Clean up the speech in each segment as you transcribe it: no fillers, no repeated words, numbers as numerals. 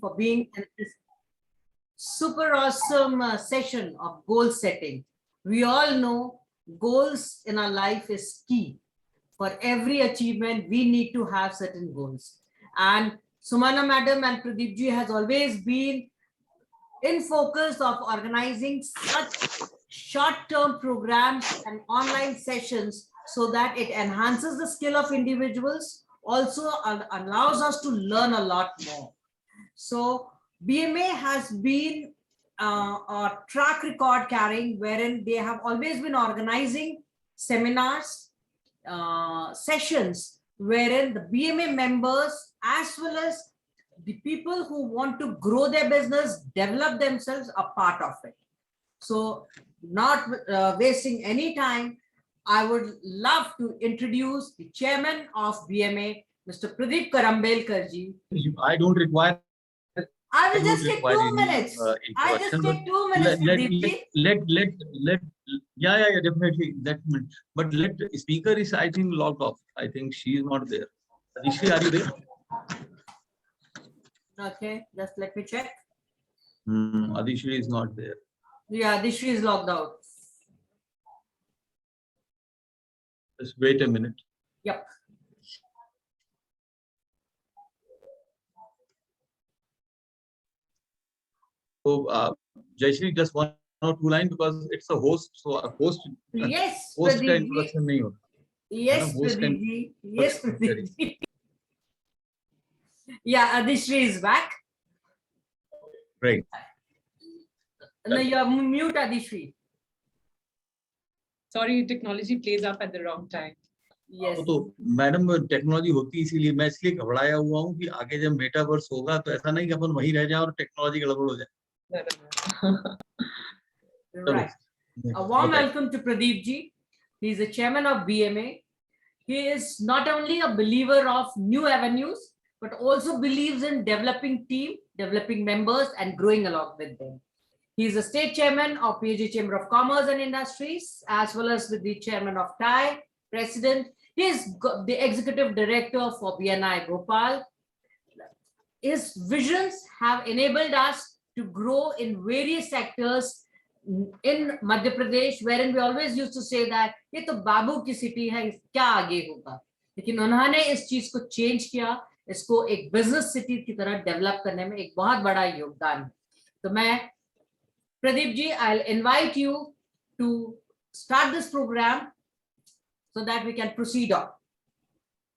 for being in this super awesome session of goal setting. We all know goals in our life is key. For every achievement, we need to have certain goals. And Sumana Madam and Pradeep ji has always been in focus of organizing such short-term programs and online sessions so that it enhances the skill of individuals, also allows us to learn a lot more. So BMA has been a track record carrying wherein they have always been organizing seminars, sessions wherein the BMA members as well as the people who want to grow their business, develop themselves are part of it. So not wasting any time, I would love to introduce the chairman of BMA, Mr. Pradeep Karambelkar ji. I don't require. I will just take 2 minutes. I just take 2 minutes. Yeah, definitely. But let speaker is, I think, logged off. I think she is not there. Adhishree, are you there? Okay, just let me check. Adhishree is not there. Yeah, Adhishree is logged out. Just wait a minute. Yep. So, Jayshree, just one or two lines because it's a host. So a host. Yes, host Pradeep introduction nahi hota. Yes, Pradeep ji. Yes, Pradeep ji. Yeah, Adhishree is back. Great. No, you are mute, Adhishree. Sorry, technology plays up at the wrong time. Yes. तो madam technology होती है इसीलिए मैं इसलिए घबराया हुआ हूँ कि आगे जब मेटावर्स होगा तो ऐसा नहीं कि अपन वहीं रह जाए और टेक्नोलॉजी गड़बड़ हो जाए. Right. A warm welcome to Pradeep ji. He is the chairman of BMA. He is not only a believer of new avenues, but also believes in developing team, developing members, and growing along with them. He is the state chairman of PG Chamber of Commerce and Industries, as well as with the chairman of TAI, president. He is the executive director for BNI Bhopal. His visions have enabled us to grow in various sectors in Madhya Pradesh, wherein we always used to say that ये तो बाबू की city है, क्या आगे होगा. लेकिन उन्होंने इस चीज को चेंज किया, इसको एक बिजनेस सिटी की तरह डेवलप करने में एक बहुत बड़ा योगदान है. तो मैं Pradeep ji, I'll invite you to start this program so that we can proceed on.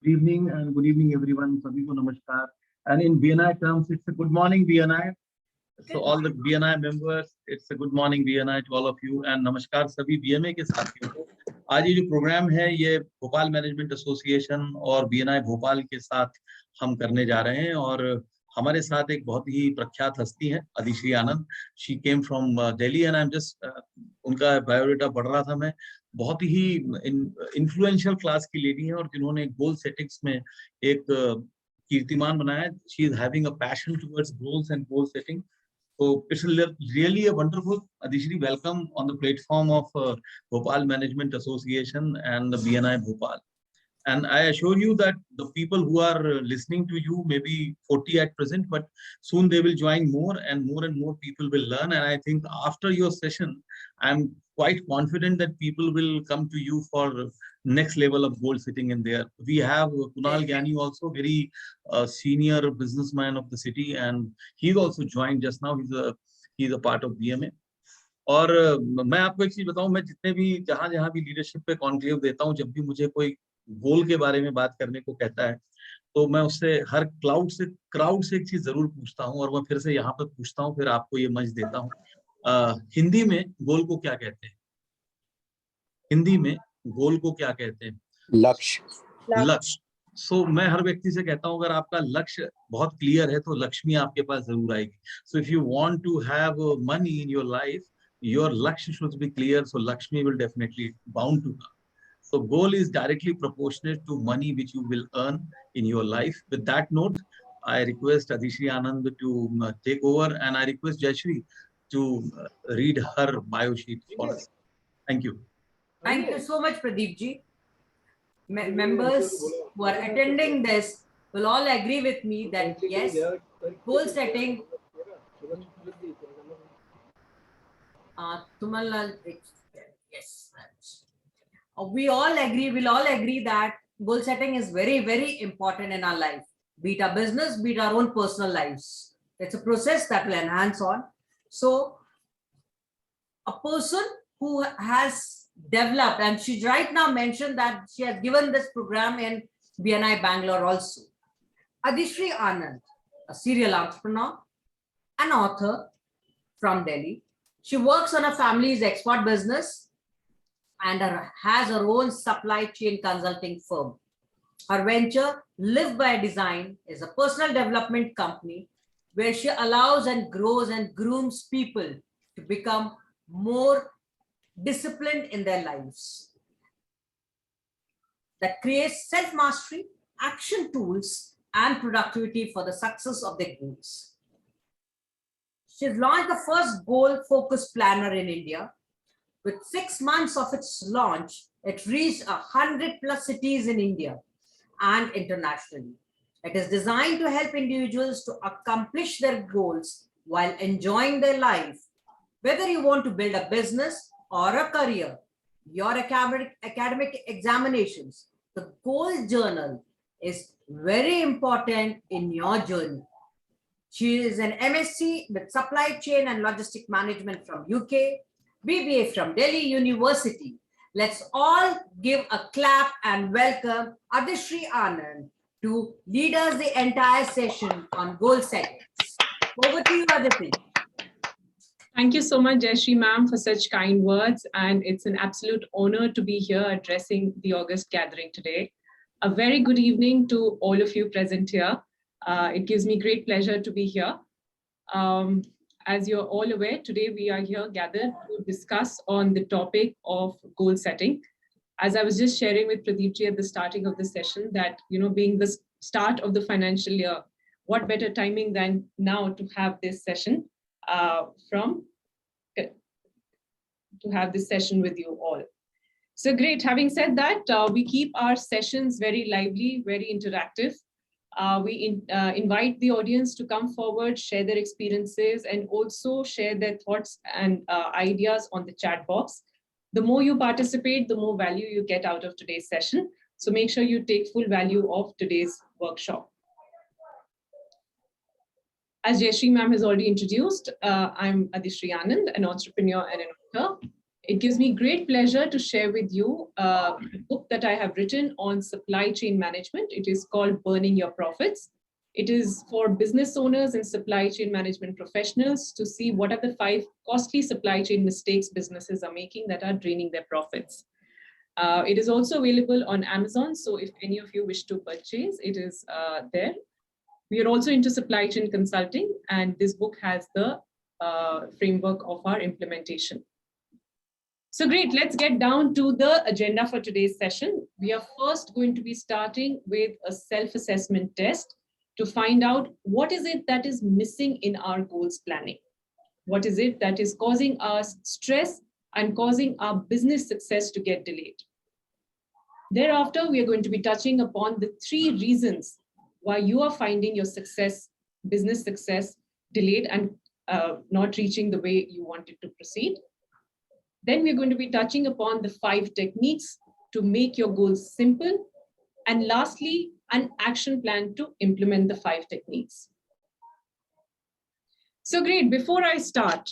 Good evening and good evening everyone. Sabhi ko namaskar. And in BNI terms, it's a good morning BNI. So all the BNI members, it's a good morning BNI to all of you and namaskar sabhi BMA के साथियों को. आज ये जो programme है ये Bhopal management association और BNI Bhopal के साथ हम करने जा रहे हैं और हमारे साथ एक बहुत ही प्रख्यात हस्ती है Adishri Anand. She came from Delhi and I am just उनका बायोडाटा पढ़ रहा था मैं. बहुत ही इन्फ्लुएंशियल क्लास की लेडी है और जिन्होंने गोल सेटिंग्स में एक कीर्तिमान बनाया. She is having a passion towards goals and goal setting. So it's really a wonderful. Adhishree, welcome on the platform of Bhopal Management Association and the BNI Bhopal. And I assure you that the people who are listening to you may be 40 at present, but soon they will join more and more people will learn. And I think after your session, I'm quite confident that people will come to you for next level of goal setting in there. We have Kunal Gyani also, very senior businessman of the city, and he's also joined just now. He's a part of BMA. और मैं आपको एक चीज बताऊं, मैं जितने भी जहां भी लीडरशिप पे कॉन्क्लेव देता हूं, जब भी मुझे कोई गोल के बारे में बात करने को कहता है तो मैं उससे हर क्राउड से एक चीज जरूर पूछता हूं और मैं फिर से यहाँ पर पूछता हूं, फिर आपको ये मंच देता हूं. हिंदी में गोल को क्या कहते हैं? हिंदी में गोल को क्या कहते हैं? लक्ष्य. सो मैं हर व्यक्ति से कहता हूं अगर आपका लक्ष्य बहुत क्लियर है तो लक्ष्मी आपके पास जरूर आएगी. So if you want to have money in your life, your Lakshya should be clear, so Lakshmi will definitely bound to come. So goal is directly proportionate to money which you will earn in your life. With that note, I request Adhishree Anand to take over and I request Jayshree to read her bio sheet for us. Thank you. Thank you so much, Pradeep ji. Members who are attending this will all agree with me that yes, goal setting. Yes, we all agree. We'll all agree that goal setting is very, very important in our life. Be it our business, be it our own personal lives. It's a process that will enhance on. So, a person who has developed, and she right now mentioned that she has given this program in BNI Bangalore also. Adhishree Anand, a serial entrepreneur, an author from Delhi. She works on her family's export business and has her own supply chain consulting firm. Her venture, Live by Design, is a personal development company where she allows and grows and grooms people to become more disciplined in their lives. That creates self-mastery, action tools, and productivity for the success of their goals. She's launched the first goal-focused planner in India. With 6 months of its launch, it reached 100+ cities in India and internationally. It is designed to help individuals to accomplish their goals while enjoying their life. Whether you want to build a business or a career, your academic examinations, the goal journal is very important in your journey. She is an MSc with Supply Chain and Logistic Management from UK, BBA from Delhi University. Let's all give a clap and welcome Adhishree Anand to lead us the entire session on goal settings. Over to you, Adhishree. Thank you so much, Jayshree ma'am, for such kind words. And it's an absolute honor to be here addressing the August gathering today. A very good evening to all of you present here. It gives me great pleasure to be here. As you're all aware, today we are here gathered to discuss on the topic of goal setting. As I was just sharing with Pradeep at the starting of the session that, being the start of the financial year, what better timing than now to have this session with you all. So great. Having said that, we keep our sessions very lively, very interactive. We invite the audience to come forward, share their experiences, and also share their thoughts and ideas on the chat box. The more you participate, the more value you get out of today's session. So make sure you take full value of today's workshop. As Jayshree ma'am has already introduced, I'm Adhishree Anand, an entrepreneur and an author. It gives me great pleasure to share with you a book that I have written on supply chain management. It is called Burning Your Profits. It is for business owners and supply chain management professionals to see what are the 5 costly supply chain mistakes businesses are making that are draining their profits. It is also available on Amazon. So if any of you wish to purchase, it is there. We are also into supply chain consulting, and this book has the framework of our implementation. So great, let's get down to the agenda for today's session. We are first going to be starting with a self-assessment test to find out what is it that is missing in our goals planning. What is it that is causing us stress and causing our business success to get delayed? Thereafter, we are going to be touching upon the 3 reasons why you are finding your business success delayed and not reaching the way you wanted to proceed. Then we're going to be touching upon the 5 techniques to make your goals simple. And lastly, an action plan to implement the 5 techniques. So great, before I start,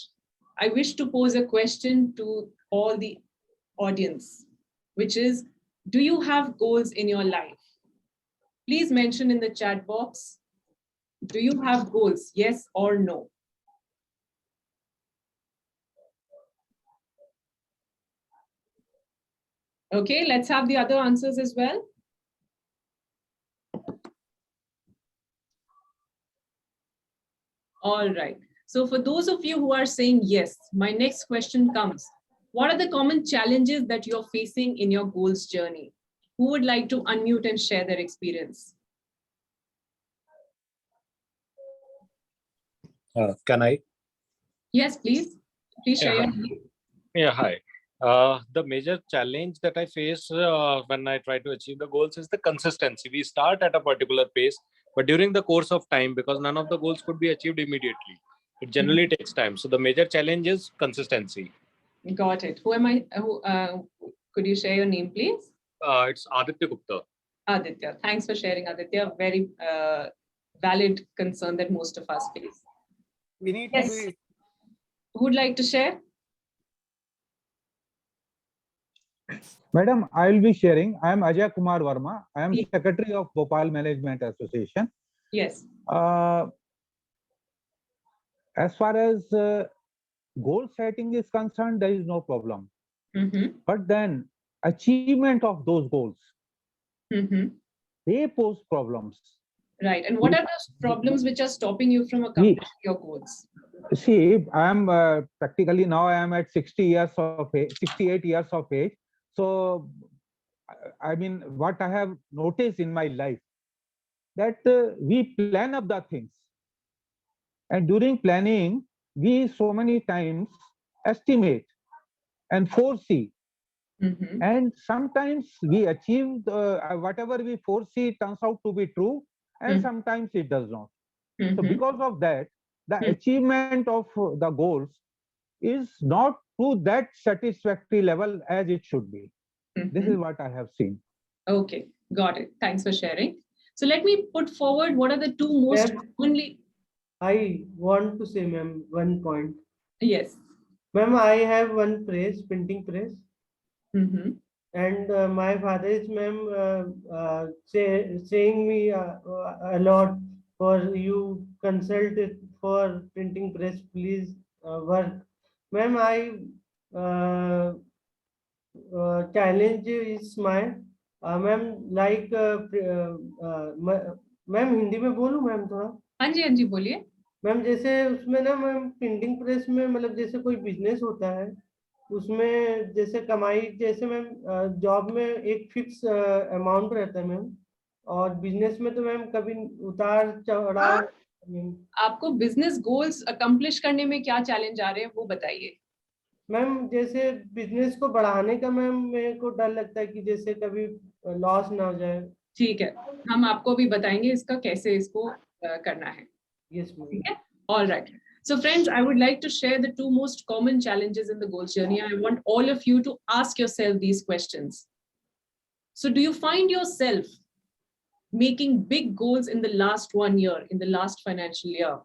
I wish to pose a question to all the audience, which is, do you have goals in your life? Please mention in the chat box, do you have goals, yes or no? Okay, let's have the other answers as well. All right. So for those of you who are saying yes, my next question comes. What are the common challenges that you're facing in your goals journey? Who would like to unmute and share their experience? Can I? Yes, please. Please share your name. Yeah, hi. The major challenge that I face when I try to achieve the goals is the consistency. We start at a particular pace, but during the course of time, because none of the goals could be achieved immediately, it generally takes time. So the major challenge is consistency. Got it. Who am I? Could you share your name, please? It's Aditya Gupta. Aditya. Thanks for sharing, Aditya. Very valid concern that most of us face. We need Yes. to be. Who would like to share? Madam, I will be sharing. I am Ajay Kumar Verma. I am Yes. Secretary of Bhopal Management Association. Yes. As far as goal setting is concerned, there is no problem. Mm-hmm. But then achievement of those goals, Mm-hmm. they pose problems. Right. And what are those problems which are stopping you from accomplishing your goals? See, I am practically now I am at 60 years of age, 68 years of age. So, I mean, what I have noticed in my life, that we plan up the things. And during planning, we so many times estimate and foresee. Mm-hmm. And sometimes we achieve whatever we foresee turns out to be true, and sometimes it does not. So Mm-hmm. because of that, the Mhm. achievement of the goals is not to that satisfactory level as it should be. This is what I have seen. Okay, got it. Thanks for sharing. So let me put forward what are the two most Ma'am. commonly. I want to say, ma'am, one point. Yes. Ma'am, I have one press, printing press, Mm-hmm. and my father is, ma'am, saying me a lot for you consult it for printing press, please work. Ma'am, challenge is my, ma'am, like, ma'am, Hindi में बोलूं ma'am थोड़ा? हाँ जी बोलिए. Ma'am जैसे उसमें ना ma'am printing press में मतलब जैसे कोई बिजनेस होता है उसमें जैसे कमाई जैसे मैम जॉब में एक फिक्स अमाउंट रहता है मैम और बिजनेस में तो मैम कभी उतार चढ़ाव. आपको बिजनेस गोल्स अकम्प्लिश करने में क्या चैलेंज आ रहे हैं वो बताइए. मैम जैसे बिजनेस को बढ़ाने का मैम मेरे को डर लगता है कि जैसे कभी लॉस ना हो जाए. ठीक है, हम आपको भी बताएंगे इसका कैसे इसको करना है. Yes ma'am. ठीक है. All right. So friends, I would like to share the two most common challenges in the goals journey. I want all of you to ask yourself these questions. So do you find yourself making big goals in the last 1 year, in the last financial year,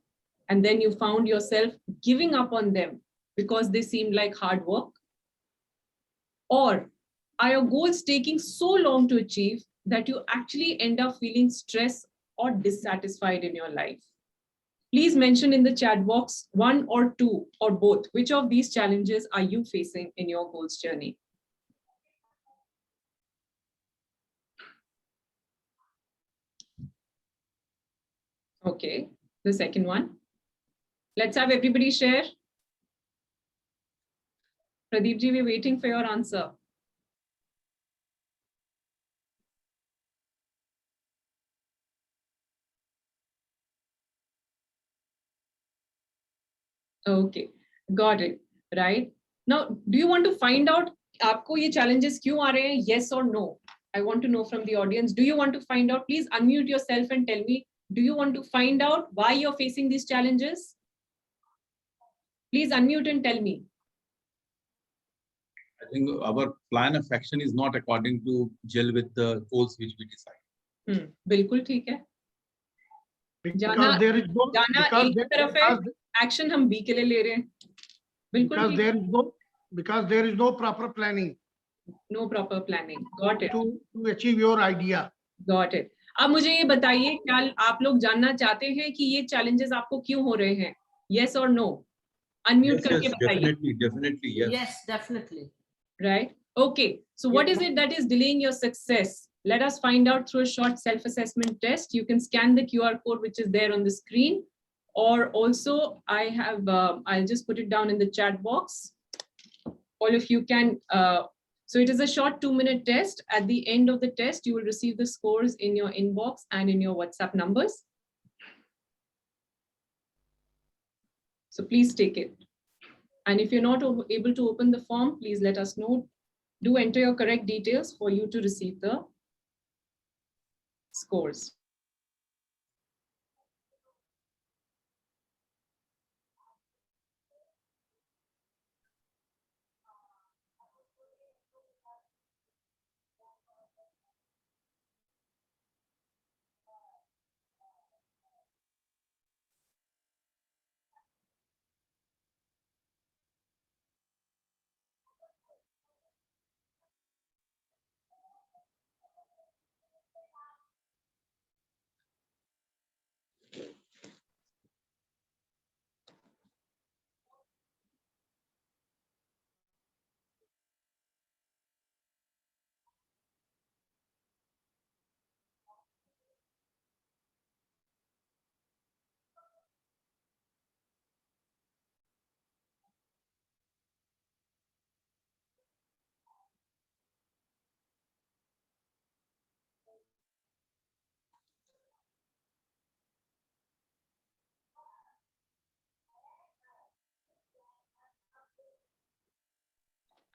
and then you found yourself giving up on them because they seemed like hard work? Or are your goals taking so long to achieve that you actually end up feeling stressed or dissatisfied in your life? Please mention in the chat box one or two or both. Which of these challenges are you facing in your goals journey? Okay, the second one. Let's have everybody share. Pradeep ji, we're waiting for your answer. Okay, got it. Right. Now, do you want to find out आपको ये challenges क्यों आ रहे हैं? Yes or no? I want to know from the audience. Do you want to find out? Please unmute yourself and tell me. Do you want to find out why you're facing these challenges? Please unmute and tell me. I think our plan of action is not according to gel with the goals which we decide. बिल्कुल ठीक है. Because there is no, जाना because एक तरफ है, action हम B के लिए ले रहे हैं. बिल्कुल because ठीक there है. is no, because there is no proper planning No proper planning. Got it. to achieve your idea. Got it. अब मुझे ये बताइए, क्या आप लोग जानना चाहते हैं कि ये challenges आपको क्यों हो रहे हैं? Yes or no? Unmute Yes, करके yes, बताइए. definitely, yes. Yes, definitely. Right? Okay. So what is it that is delaying your success? Let us find out through a short self-assessment test. You can scan the QR code which is there on the screen, or also I have, I'll just put it down in the chat box. All of you can, so it is a short 2-minute test. At the end of the test, you will receive the scores in your inbox and in your WhatsApp numbers. So please take it. And if you're not able to open the form, please let us know. Do enter your correct details for you to receive the scores.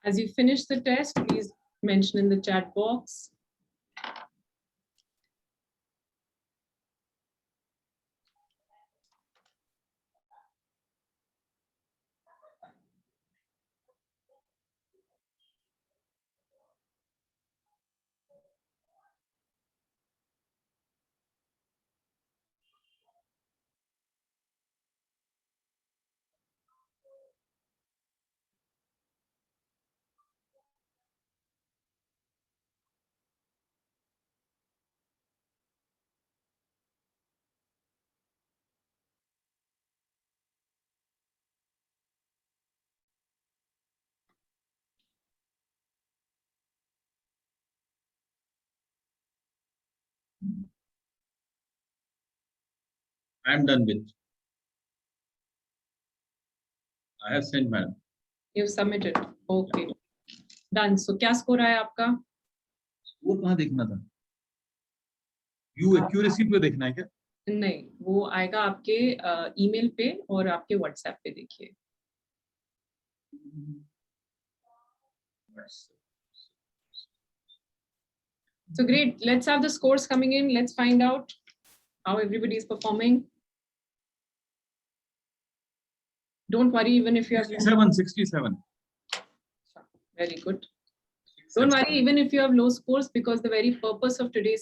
As you finish the test, please mention in the chat box. I am done with. I have sent, madam. You've submitted. Okay. Done. So क्या score आया आपका? वो कहाँ देखना था? You accuracy पे देखना है क्या? नहीं, वो आएगा आपके ईमेल पे और आपके व्हाट्सएप पे देखिए. So great. Let's have the scores coming in. Let's find out how everybody is performing. Don't worry, even if you have 67. very good. Don't worry, even if you have low scores, because the very purpose of today's